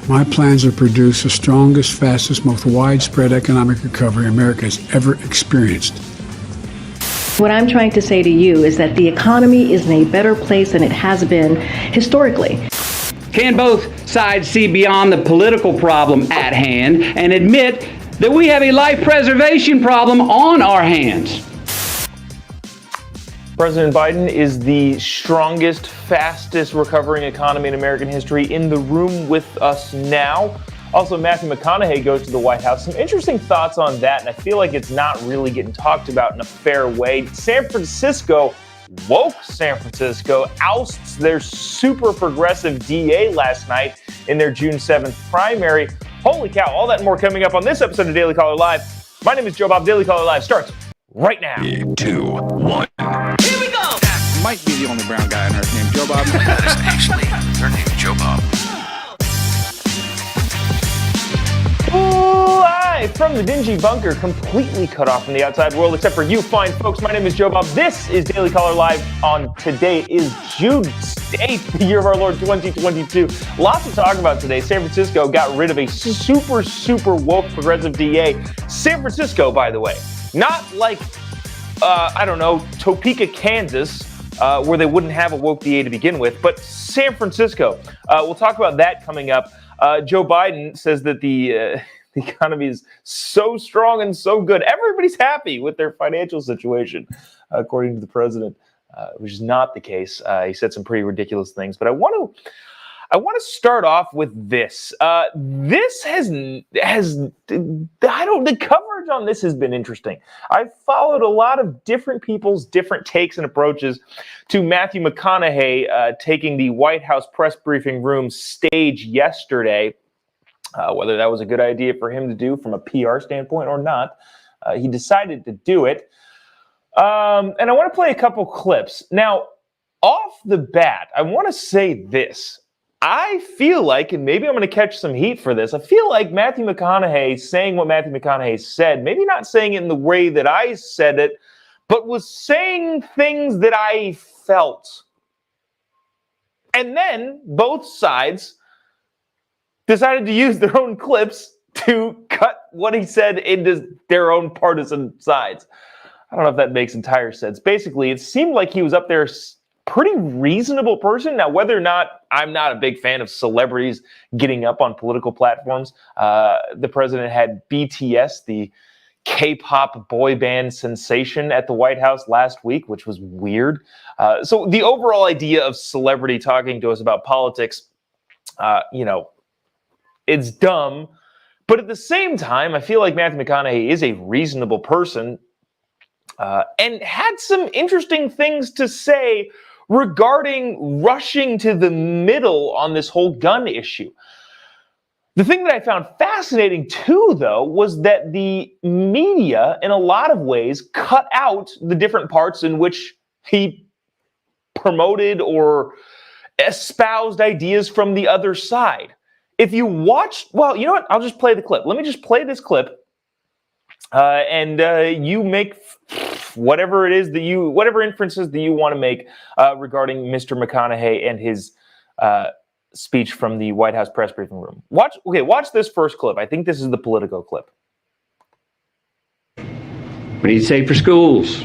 My plans will produce the strongest, fastest, most widespread economic recovery America has ever experienced. What I'm trying to say to you is that the economy is in a better place than it has been historically. Can both sides see beyond the political problem at hand and admit that we have a life preservation problem on our hands? President Biden is the strongest, fastest recovering economy in American history. In the room with us now. Also, Matthew McConaughey goes to the White House. Some interesting thoughts on that, and I feel like it's not really getting talked about in a fair way. San Francisco, woke San Francisco, ousts their super progressive DA last night in their June 7th primary. Holy cow, all that and more coming up on this episode of Daily Caller Live. My name is Jobob. Daily Caller Live starts right now. 3, 2, 1. Here we go! That might be the only brown guy on earth named Jobob. That is actually her name, Jobob. Live from the dingy bunker, completely cut off from the outside world, except for you fine folks. My name is Jobob. This is Daily Caller Live on today is June 8th, the year of our Lord 2022. Lots to talk about today. San Francisco got rid of a super woke progressive DA. San Francisco, by the way, not like, Topeka, Kansas, where they wouldn't have a woke DA to begin with, but San Francisco. We'll talk about that coming up. Joe Biden says that the economy is so strong and so good. Everybody's happy with their financial situation, according to the president, which is not the case. He said some pretty ridiculous things, but I want to start off with this. The coverage on this has been interesting. I've followed a lot of different people's different takes and approaches to Matthew McConaughey taking the White House press briefing room stage yesterday. Whether that was a good idea for him to do from a PR standpoint or not, he decided to do it. And I want to play a couple clips. Now, off the bat, I want to say this. I feel like, and maybe I'm going to catch some heat for this, I feel like Matthew McConaughey saying what Matthew McConaughey said, maybe not saying it in the way that I said it, but was saying things that I felt. And then both sides decided to use their own clips to cut what he said into their own partisan sides. I don't know if that makes entire sense. Basically, it seemed like he was up there pretty reasonable person. Now, whether or not, I'm not a big fan of celebrities getting up on political platforms. The president had BTS, the K-pop boy band sensation, at the White House last week, which was weird. So the overall idea of celebrity talking to us about politics, it's dumb. But at the same time, I feel like Matthew McConaughey is a reasonable person and had some interesting things to say regarding rushing to the middle on this whole gun issue. The thing that I found fascinating too, though, was that the media, in a lot of ways, cut out the different parts in which he promoted or espoused ideas from the other side. If you watch, well, you know what? I'll just play the clip. Let me just play this clip. And you make whatever it is whatever inferences that you want to make regarding Mr. McConaughey and his speech from the White House press briefing room. Watch this first clip. I think this is the Politico clip. We need safer schools.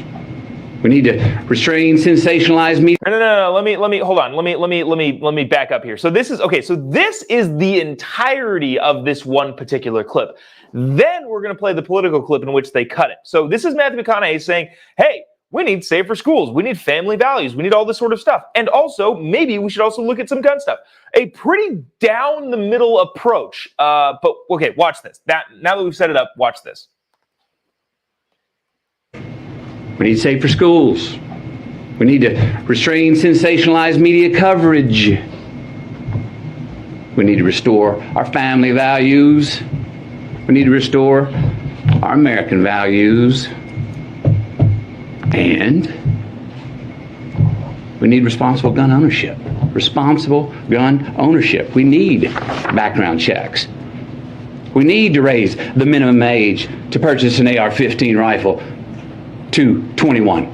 We need to restrain sensationalized media. No. Let me hold on. Let me back up here. So this is the entirety of this one particular clip. Then we're going to play the Politico clip in which they cut it. So this is Matthew McConaughey saying, hey, we need safer schools. We need family values. We need all this sort of stuff. And also, maybe we should also look at some gun stuff. A pretty down the middle approach. But okay, watch this. Now that we've set it up, watch this. We need safer schools. We need to restrain sensationalized media coverage. We need to restore our family values. We need to restore our American values. And we need responsible gun ownership. Responsible gun ownership. We need background checks. We need to raise the minimum age to purchase an AR-15 rifle to 21.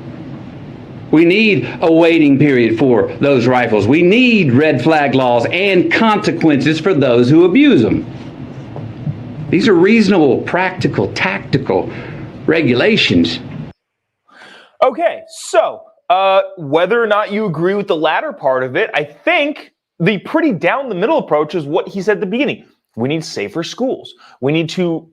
We need a waiting period for those rifles. We need red flag laws and consequences for those who abuse them. These are reasonable, practical, tactical regulations. Okay, so whether or not you agree with the latter part of it, I think the pretty down the middle approach is what he said at the beginning. We need safer schools. We need to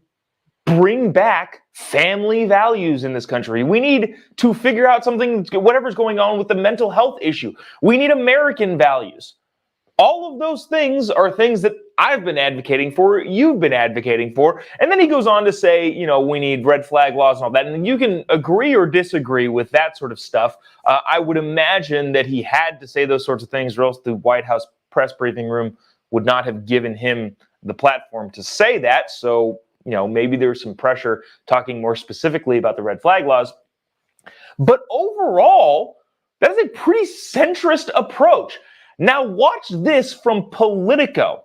bring back family values in this country. We need to figure out something, whatever's going on with the mental health issue. We need American values. All of those things are things that I've been advocating for, you've been advocating for. And then he goes on to say, you know, we need red flag laws and all that. And you can agree or disagree with that sort of stuff. I would imagine that he had to say those sorts of things, or else the White House press briefing room would not have given him the platform to say that. So, you know, maybe there's some pressure talking more specifically about the red flag laws. But overall, that is a pretty centrist approach. Now watch this from Politico.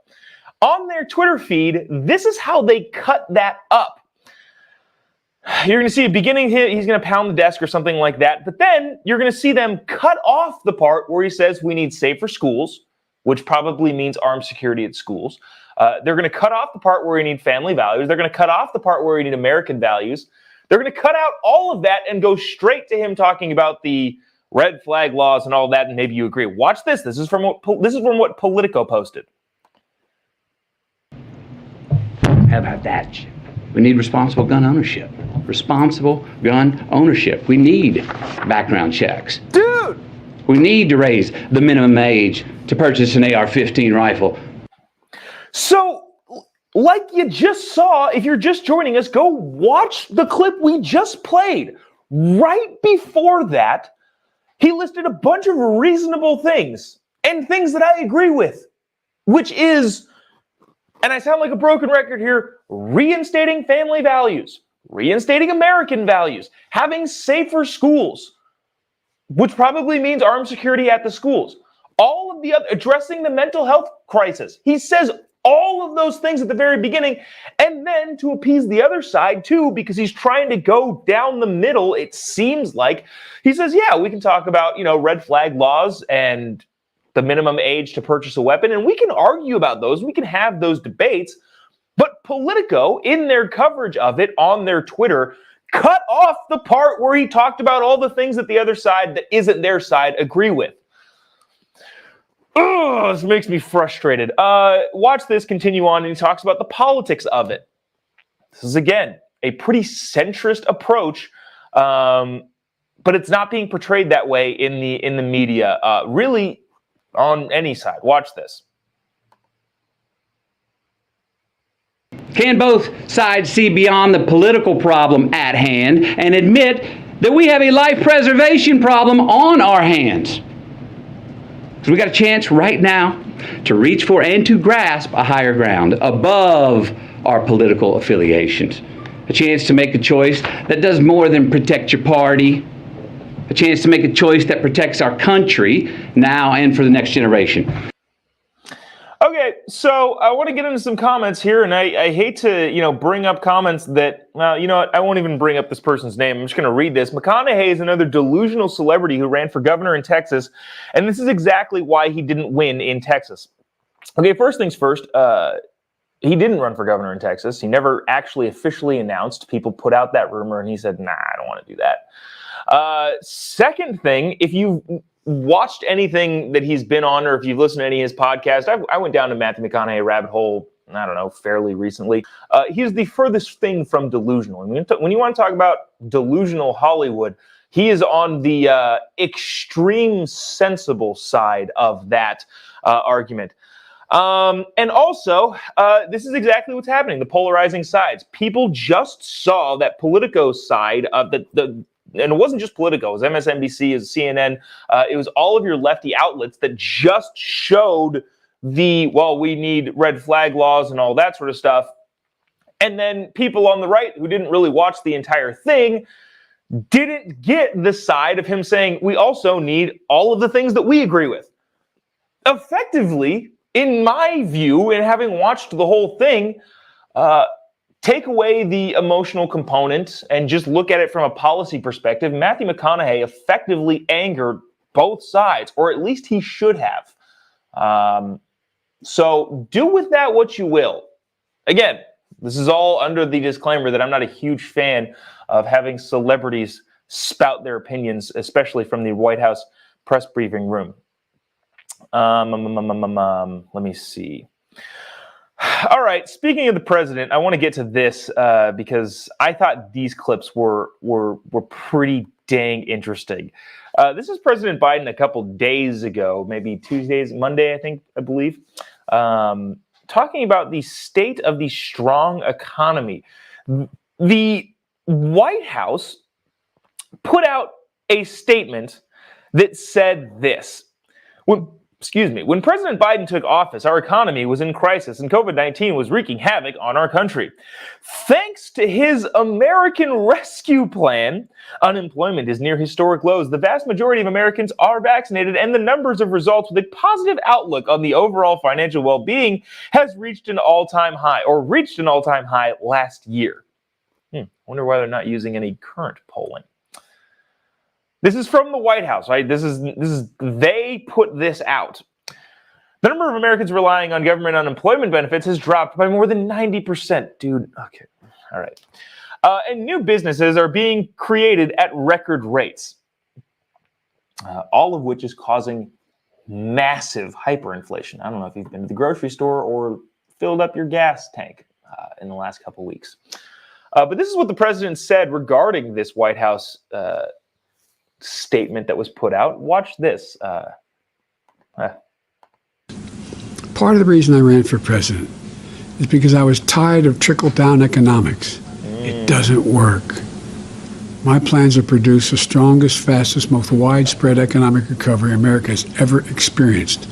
On their Twitter feed, this is how they cut that up. You're going to see a beginning here, he's going to pound the desk or something like that, but then you're going to see them cut off the part where he says we need safer schools, which probably means armed security at schools. They're going to cut off the part where we need family values. They're going to cut off the part where we need American values. They're going to cut out all of that and go straight to him talking about the red flag laws and all that, and maybe you agree. Watch this. This is from what Politico posted. How about that? We need responsible gun ownership. Responsible gun ownership. We need background checks. Dude! We need to raise the minimum age to purchase an AR-15 rifle. So, like you just saw, if you're just joining us, go watch the clip we just played. Right before that, he listed a bunch of reasonable things and things that I agree with, which is, and I sound like a broken record here, reinstating family values, reinstating American values, having safer schools, which probably means armed security at the schools. All of the other, addressing the mental health crisis. He says all of those things at the very beginning, and then to appease the other side too, because he's trying to go down the middle, it seems like. He says, yeah, we can talk about, you know, red flag laws and the minimum age to purchase a weapon, and we can argue about those, we can have those debates, but Politico, in their coverage of it on their Twitter, cut off the part where he talked about all the things that the other side that isn't their side agree with. Oh, this makes me frustrated. Watch this continue on, and he talks about the politics of it. This is, again, a pretty centrist approach, but it's not being portrayed that way in the media, really on any side. Watch this. Can both sides see beyond the political problem at hand and admit that we have a life preservation problem on our hands? Because we got a chance right now to reach for and to grasp a higher ground above our political affiliations. A chance to make a choice that does more than protect your party. A chance to make a choice that protects our country now and for the next generation. Okay, so I want to get into some comments here, and I hate to, bring up comments that, well, you know what, I won't even bring up this person's name. I'm just going to read this. McConaughey is another delusional celebrity who ran for governor in Texas, and this is exactly why he didn't win in Texas. Okay, first things first, he didn't run for governor in Texas. He never actually officially announced. People put out that rumor, and he said, nah, I don't want to do that. Second thing, if you watched anything that he's been on, or if you've listened to any of his podcasts, I went down to Matthew McConaughey rabbit hole, I don't know, fairly recently. He's the furthest thing from delusional. And when you want to talk about delusional Hollywood, he is on the extreme sensible side of that argument. And also, this is exactly what's happening, the polarizing sides. People just saw that Politico's side of and it wasn't just Politico, it was MSNBC, it was CNN, it was all of your lefty outlets that just showed we need red flag laws and all that sort of stuff. And then people on the right who didn't really watch the entire thing didn't get the side of him saying, we also need all of the things that we agree with. Effectively, in my view, and having watched the whole thing, take away the emotional component and just look at it from a policy perspective, Matthew McConaughey effectively angered both sides, or at least he should have. So do with that what you will. Again, this is all under the disclaimer that I'm not a huge fan of having celebrities spout their opinions, especially from the White House press briefing room. Let me see. All right, speaking of the president, I want to get to this because I thought these clips were pretty dang interesting. This is President Biden a couple days ago, maybe Monday, I believe, talking about the state of the strong economy. The White House put out a statement that said this. When President Biden took office, our economy was in crisis and COVID-19 was wreaking havoc on our country. Thanks to his American Rescue Plan, unemployment is near historic lows. The vast majority of Americans are vaccinated, and the numbers of results with a positive outlook on the overall financial well-being has reached an all-time high last year. I wonder why they're not using any current polling. This is from the White House, right? They put this out. The number of Americans relying on government unemployment benefits has dropped by more than 90%. Dude, okay, all right. And new businesses are being created at record rates, all of which is causing massive hyperinflation. I don't know if you've been to the grocery store or filled up your gas tank in the last couple of weeks. But this is what the president said regarding this White House statement that was put out. Watch this. Part of the reason I ran for president is because I was tired of trickle-down economics. It doesn't work. My plans are to produce the strongest, fastest, most widespread economic recovery America has ever experienced,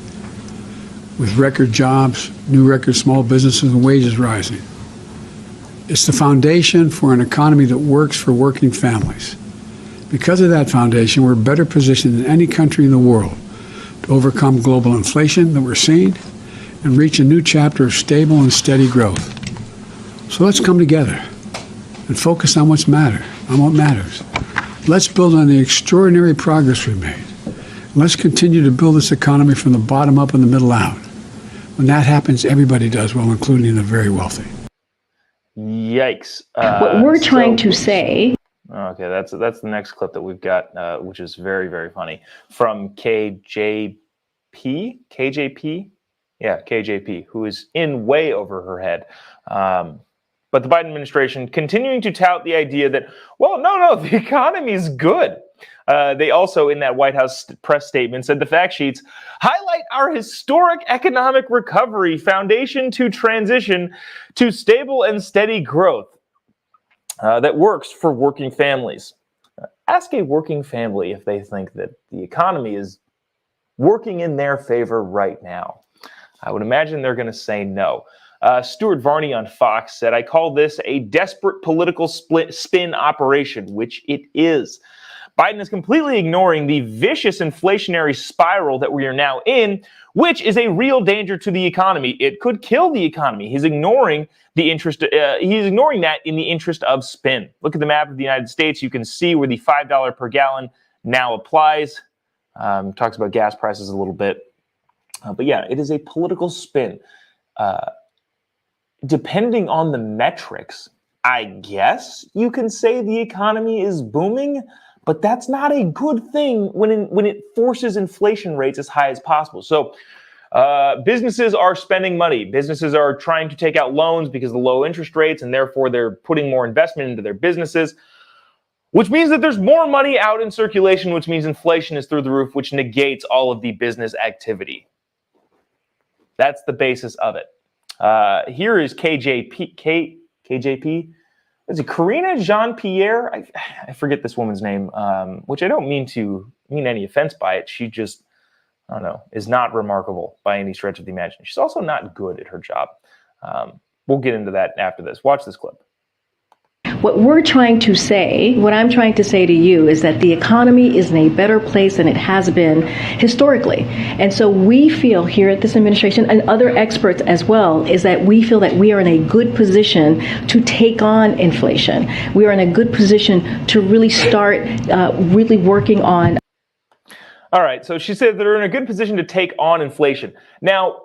with record jobs, new record small businesses, and wages rising. It's the foundation for an economy that works for working families. Because of that foundation, we're better positioned than any country in the world to overcome global inflation that we're seeing and reach a new chapter of stable and steady growth. So let's come together and focus on what matters. Let's build on the extraordinary progress we've made. Let's continue to build this economy from the bottom up and the middle out. When that happens, everybody does well, including the very wealthy. Yikes. What we're trying to say. Okay, that's the next clip that we've got, which is very, very funny, from KJP? Yeah, KJP, who is in way over her head. But the Biden administration continuing to tout the idea that, well, no, the economy is good. They also, in that White House press statement, said the fact sheets highlight our historic economic recovery foundation to transition to stable and steady growth that works for working families. Ask a working family if they think that the economy is working in their favor right now. I would imagine they're going to say no. Stuart Varney on Fox said, I call this a desperate political spin operation, which it is. Biden is completely ignoring the vicious inflationary spiral that we are now in, which is a real danger to the economy. It could kill the economy. He's ignoring that in the interest of spin. Look at the map of the United States. You can see where the $5 per gallon now applies. Talks about gas prices a little bit. But yeah, it is a political spin. Depending on the metrics, I guess you can say the economy is booming, but that's not a good thing when it forces inflation rates as high as possible. So businesses are spending money. Businesses are trying to take out loans because of the low interest rates, and therefore they're putting more investment into their businesses, which means that there's more money out in circulation, which means inflation is through the roof, which negates all of the business activity. That's the basis of it. Here is KJP. Is it Karina Jean-Pierre? I forget this woman's name, which I don't mean any offense by it. She just, I don't know, is not remarkable by any stretch of the imagination. She's also not good at her job. We'll get into that after this. Watch this clip. What I'm trying to say to you is that the economy is in a better place than it has been historically. And so we feel here at this administration, and other experts as well, is that we feel that we are in a good position to take on inflation. We are in a good position to really start really working on. All right, so she said they're in a good position to take on inflation. Now,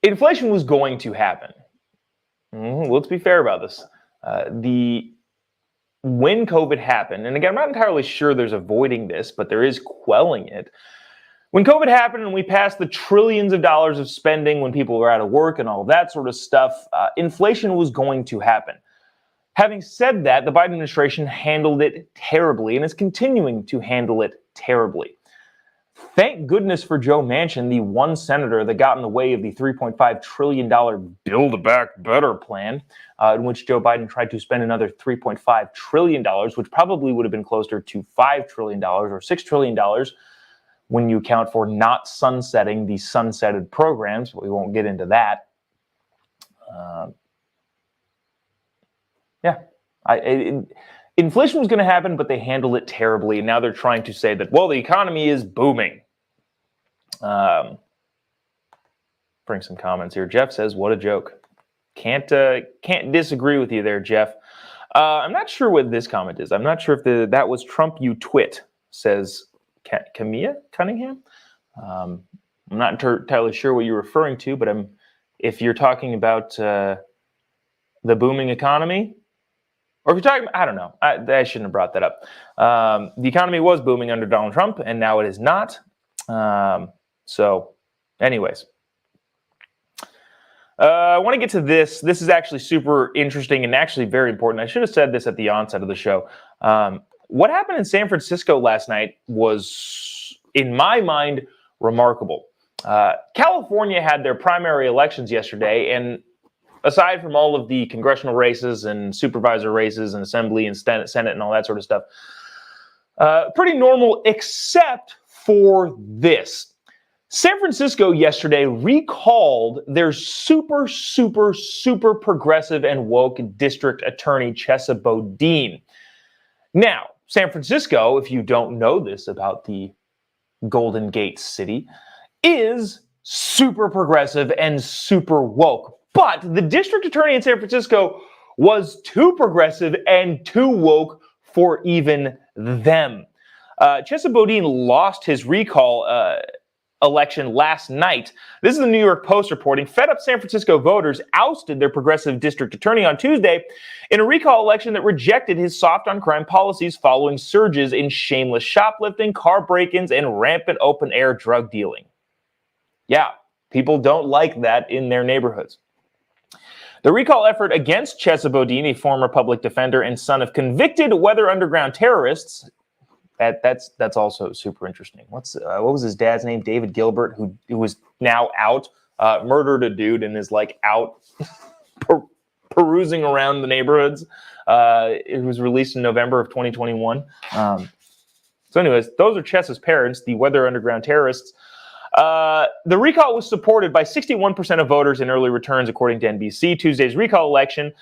inflation was going to happen. Let's be fair about this. When COVID happened, and again, I'm not entirely sure there's avoiding this, but there is quelling it. When COVID happened and we passed the trillions of dollars of spending when people were out of work and all that sort of stuff, inflation was going to happen. Having said that, the Biden administration handled it terribly and is continuing to handle it terribly. Thank goodness for Joe Manchin, the one senator that got in the way of the $3.5 trillion Build Back Better plan, in which Joe Biden tried to spend another $3.5 trillion, which probably would have been closer to $5 trillion or $6 trillion when you account for not sunsetting the sunsetted programs. But we won't get into that. Inflation was going to happen, but they handled it terribly. And now they're trying to say that, well, the economy is booming. Bring some comments here. Jeff says, what a joke. Can't disagree with you there, Jeff. I'm not sure what this comment is. I'm not sure if that was Trump you twit, says Camilla Cunningham. I'm not entirely sure what you're referring to, but if you're talking about the booming economy, or if you're talking, I don't know. I shouldn't have brought that up. The economy was booming under Donald Trump, and now it is not. So, anyways. I want to get to this. This is actually super interesting and actually very important. I should have said this at the onset of the show. What happened in San Francisco last night was, in my mind, remarkable. California had their primary elections yesterday, and aside from all of the congressional races and supervisor races and assembly and Senate and all that sort of stuff, pretty normal except for this. San Francisco yesterday recalled their super progressive and woke district attorney, Chesa Boudin. Now, San Francisco, if you don't know this about the Golden Gate City, is super progressive and super woke. But the district attorney in San Francisco was too progressive and too woke for even them. Chesa Boudin lost his recall election last night. This is the New York Post reporting. Fed up San Francisco voters ousted their progressive district attorney on Tuesday in a recall election that rejected his soft on crime policies following surges in shameless shoplifting, car break-ins, and rampant open-air drug dealing. Yeah, people don't like that in their neighborhoods. The recall effort against Chesa Boudin, a former public defender and son of convicted Weather Underground terrorists, that's also super interesting. What was his dad's name? David Gilbert, who was now out, murdered a dude and is like out perusing around the neighborhoods. It was released in November of 2021. So anyways, those are Chesa's parents, the Weather Underground terrorists. The recall was supported by 61% of voters in early returns, according to NBC. Tuesday's recall election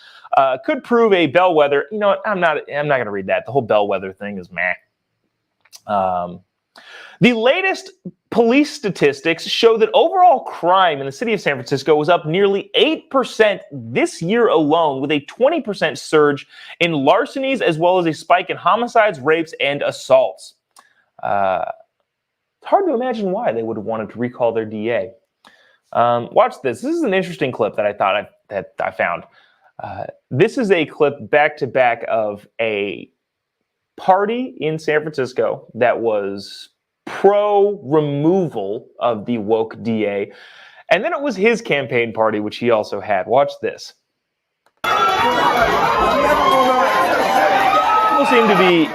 could prove a bellwether. You know what? I'm not going to read that. The whole bellwether thing is meh. The latest police statistics show that overall crime in the city of San Francisco was up nearly 8% this year alone, with a 20% surge in larcenies as well as a spike in homicides, rapes, and assaults. It's hard to imagine why they would have wanted to recall their DA. Watch this. This is an interesting clip that I found. This is a clip back-to-back of a party in San Francisco that was pro-removal of the woke DA. And then it was his campaign party, which he also had. Watch this. People seem to be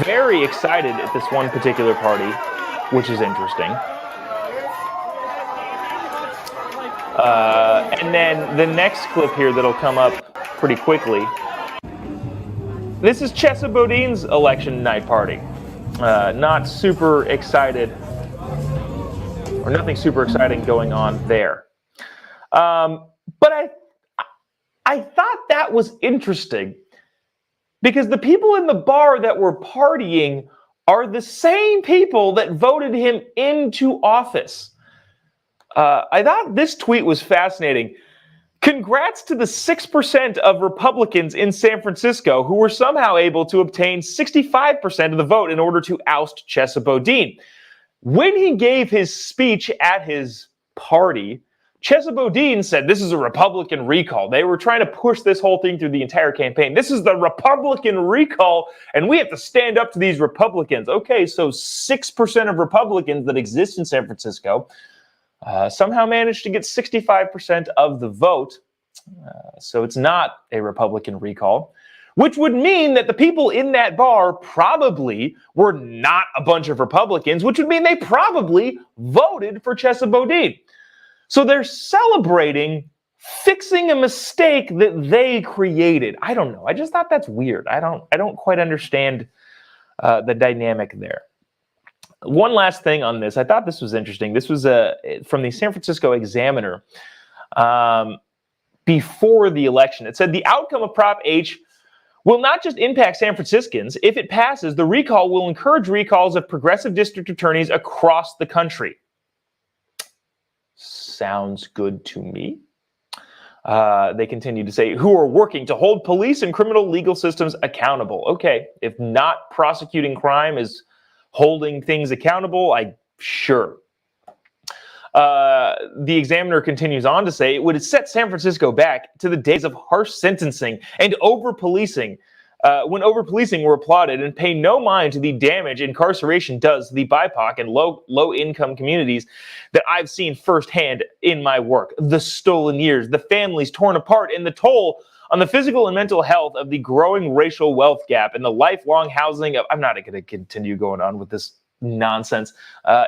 very excited at this one particular party, which is interesting. And then the next clip here that'll come up pretty quickly. This is Chesa Boudin's election night party. Not super excited, or nothing super exciting going on there. But I thought that was interesting because the people in the bar that were partying are the same people that voted him into office. I thought this tweet was fascinating. Congrats to the 6% of Republicans in San Francisco who were somehow able to obtain 65% of the vote in order to oust Chesa Boudin. When he gave his speech at his party, Chesa Boudin said this is a Republican recall. They were trying to push this whole thing through the entire campaign. This is the Republican recall, and we have to stand up to these Republicans. Okay, so 6% of Republicans that exist in San Francisco somehow managed to get 65% of the vote. So it's not a Republican recall, which would mean that the people in that bar probably were not a bunch of Republicans, which would mean they probably voted for Chesa Boudin. So they're celebrating fixing a mistake that they created. I don't know. I just thought that's weird. I don't quite understand the dynamic there. One last thing on this. I thought this was interesting. This was from the San Francisco Examiner before the election. It said the outcome of Prop H will not just impact San Franciscans. If it passes, the recall will encourage recalls of progressive district attorneys across the country. Sounds good to me. They continue to say, who are working to hold police and criminal legal systems accountable. Okay, if not prosecuting crime is holding things accountable, sure. The Examiner continues on to say it would set San Francisco back to the days of harsh sentencing and over-policing, when over-policing were applauded, and pay no mind to the damage incarceration does to the BIPOC and low-income communities that I've seen firsthand in my work. The stolen years, the families torn apart, and the toll on the physical and mental health of the growing racial wealth gap and the lifelong housing of... I'm not going to continue going on with this nonsense.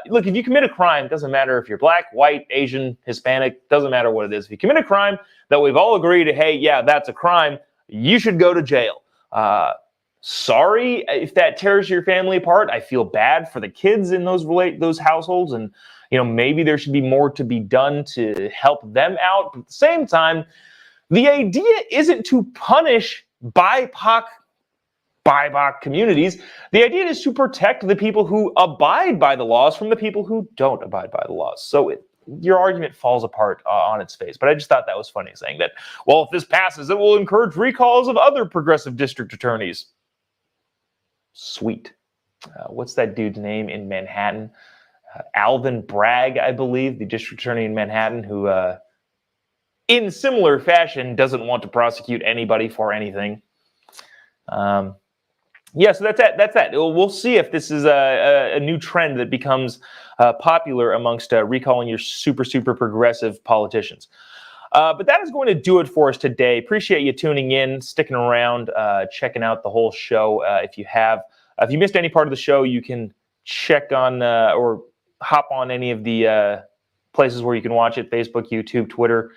Look, if you commit a crime, it doesn't matter if you're black, white, Asian, Hispanic, doesn't matter what it is. If you commit a crime that we've all agreed, hey, yeah, that's a crime, you should go to jail. Sorry if that tears your family apart. I feel bad for the kids in those households, and maybe there should be more to be done to help them out. But at the same time, the idea isn't to punish BIPOC communities. The idea is to protect the people who abide by the laws from the people who don't abide by the laws. So your argument falls apart on its face. But I just thought that was funny, saying that, well, if this passes, it will encourage recalls of other progressive district attorneys. Sweet. What's that dude's name in Manhattan? Alvin Bragg, I believe, the district attorney in Manhattan, who, in similar fashion, doesn't want to prosecute anybody for anything. Yeah, so that's that. We'll see if this is a new trend that becomes popular amongst recalling your super progressive politicians. But that is going to do it for us today. Appreciate you tuning in, sticking around, checking out the whole show. If you missed any part of the show, you can check on or hop on any of the places where you can watch it: Facebook, YouTube, Twitter,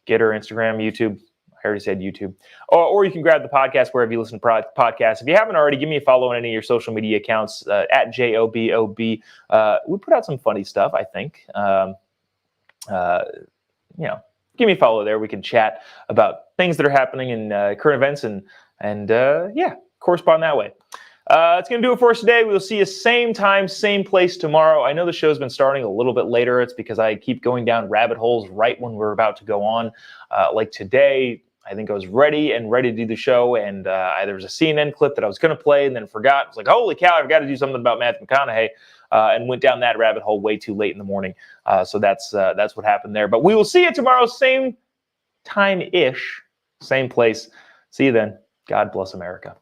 Getter, Instagram, YouTube. I already said YouTube. Or you can grab the podcast wherever you listen to podcasts. If you haven't already, give me a follow on any of your social media accounts, at JOBOB. We put out some funny stuff, I think. Give me a follow there. We can chat about things that are happening in current events and correspond that way. It's going to do it for us today. We'll see you same time, same place tomorrow. I know the show's been starting a little bit later. It's because I keep going down rabbit holes right when we're about to go on. Like today, I think I was ready to do the show, and there was a CNN clip that I was going to play and then forgot. I was like, holy cow, I've got to do something about Matthew McConaughey, and went down that rabbit hole way too late in the morning. So that's what happened there. But we will see you tomorrow, same time-ish, same place. See you then. God bless America.